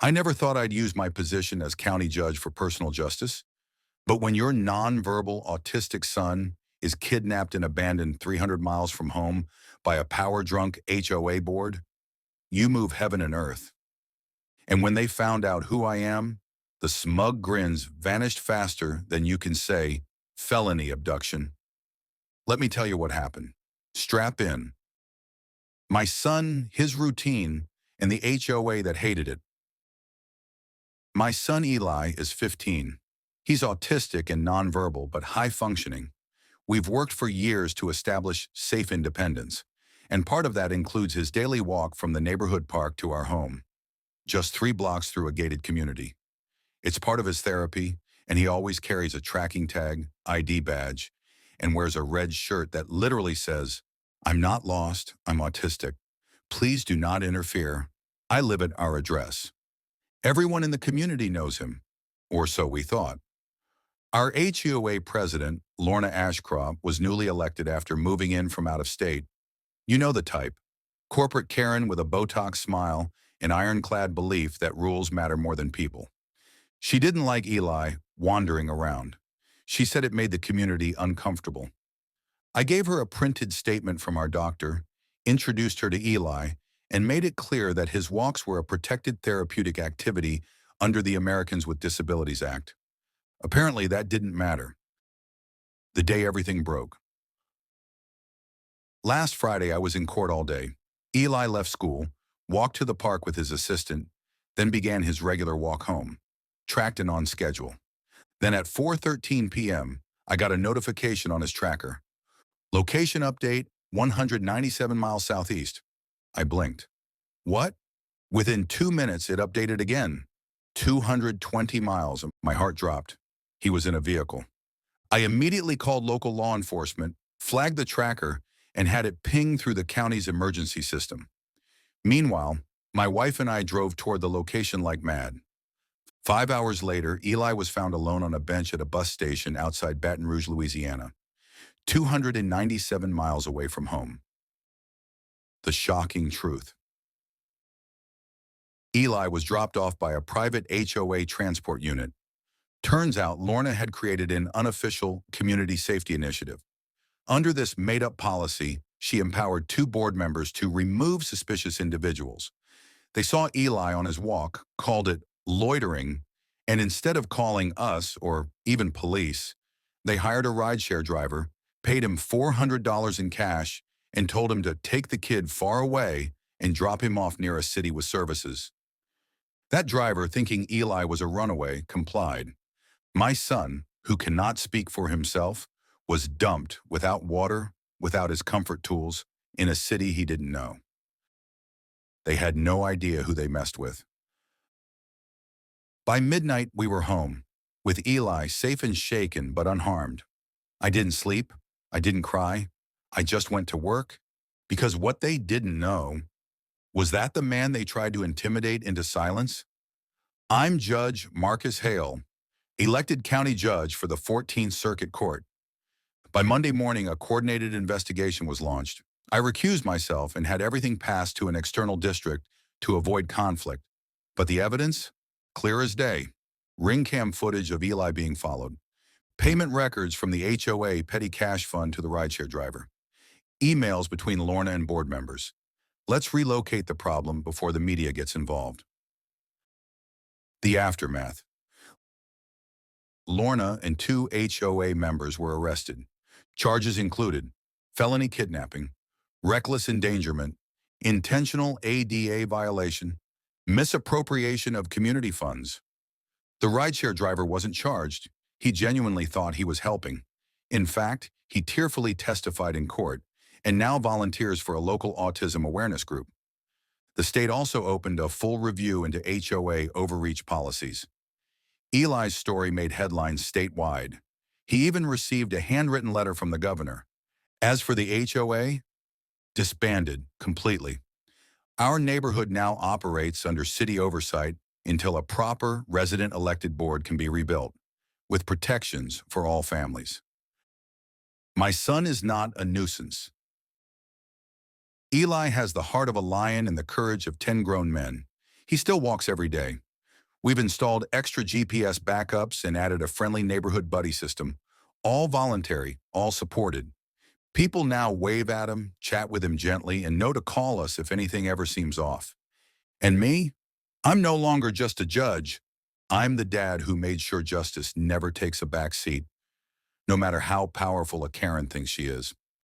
I never thought I'd use my position as county judge for personal justice, but when your nonverbal autistic son is kidnapped and abandoned 300 miles from home by a power-drunk HOA board, you move heaven and earth. And when they found out who I am, the smug grins vanished faster than you can say felony abduction. Let me tell you what happened. Strap in. My son, his routine, and the HOA that hated it. My son Eli is 15. He's autistic and nonverbal, but high functioning. We've worked for years to establish safe independence, and part of that includes his daily walk from the neighborhood park to our home, just 3 blocks through a gated community. It's part of his therapy, and he always carries a tracking tag, ID badge, and wears a red shirt that literally says, "I'm not lost, I'm autistic. Please do not interfere. I live at our address." Everyone in the community knows him, or so we thought. Our HOA president, Lorna Ashcroft, was newly elected after moving in from out of state. You know the type. Corporate Karen with a Botox smile and ironclad belief that rules matter more than people. She didn't like Eli wandering around. She said it made the community uncomfortable. I gave her a printed statement from our doctor, introduced her to Eli, and made it clear that his walks were a protected therapeutic activity under the Americans with Disabilities Act. Apparently, that didn't matter. The day everything broke. Last Friday, I was in court all day. Eli left school, walked to the park with his assistant, then began his regular walk home, tracked and on schedule. Then at 4:13 p.m., I got a notification on his tracker. Location update, 197 miles southeast. I blinked. What? Within 2 minutes, it updated again. 220 miles. My heart dropped. He was in a vehicle. I immediately called local law enforcement, flagged the tracker, and had it ping through the county's emergency system. Meanwhile, my wife and I drove toward the location like mad. 5 hours later, Eli was found alone on a bench at a bus station outside Baton Rouge, Louisiana, 297 miles away from home. The shocking truth. Eli was dropped off by a private HOA transport unit. Turns out Lorna had created an unofficial community safety initiative. Under this made-up policy, she empowered 2 board members to remove suspicious individuals. They saw Eli on his walk, called it loitering, and instead of calling us or even police, they hired a rideshare driver, paid him $400 in cash, and told him to take the kid far away and drop him off near a city with services. That driver, thinking Eli was a runaway, complied. My son, who cannot speak for himself, was dumped without water, without his comfort tools, in a city he didn't know. They had no idea who they messed with. By midnight, we were home, with Eli safe and shaken but unharmed. I didn't sleep. I didn't cry. I just went to work, because what they didn't know was that the man they tried to intimidate into silence? I'm Judge Marcus Hale, elected county judge for the 14th Circuit Court. By Monday morning, a coordinated investigation was launched. I recused myself and had everything passed to an external district to avoid conflict. But the evidence? Clear as day. Ring cam footage of Eli being followed. Payment records from the HOA petty cash fund to the rideshare driver. Emails between Lorna and board members. Let's relocate the problem before the media gets involved. The aftermath. Lorna and 2 HOA members were arrested. Charges included felony kidnapping, reckless endangerment, intentional ADA violation, misappropriation of community funds. The rideshare driver wasn't charged. He genuinely thought he was helping. In fact, he tearfully testified in court and now volunteers for a local autism awareness group. The state also opened a full review into HOA overreach policies. Eli's story made headlines statewide. He even received a handwritten letter from the governor. As for the HOA, disbanded completely. Our neighborhood now operates under city oversight until a proper resident-elected board can be rebuilt, with protections for all families. My son is not a nuisance. Eli has the heart of a lion and the courage of 10 grown men. He still walks every day, We've installed extra GPS backups and added a friendly neighborhood buddy system. All voluntary, all supported. People now wave at him, chat with him gently, and know to call us if anything ever seems off. And me? I'm no longer just a judge. I'm the dad who made sure justice never takes a back seat, no matter how powerful a Karen thinks she is.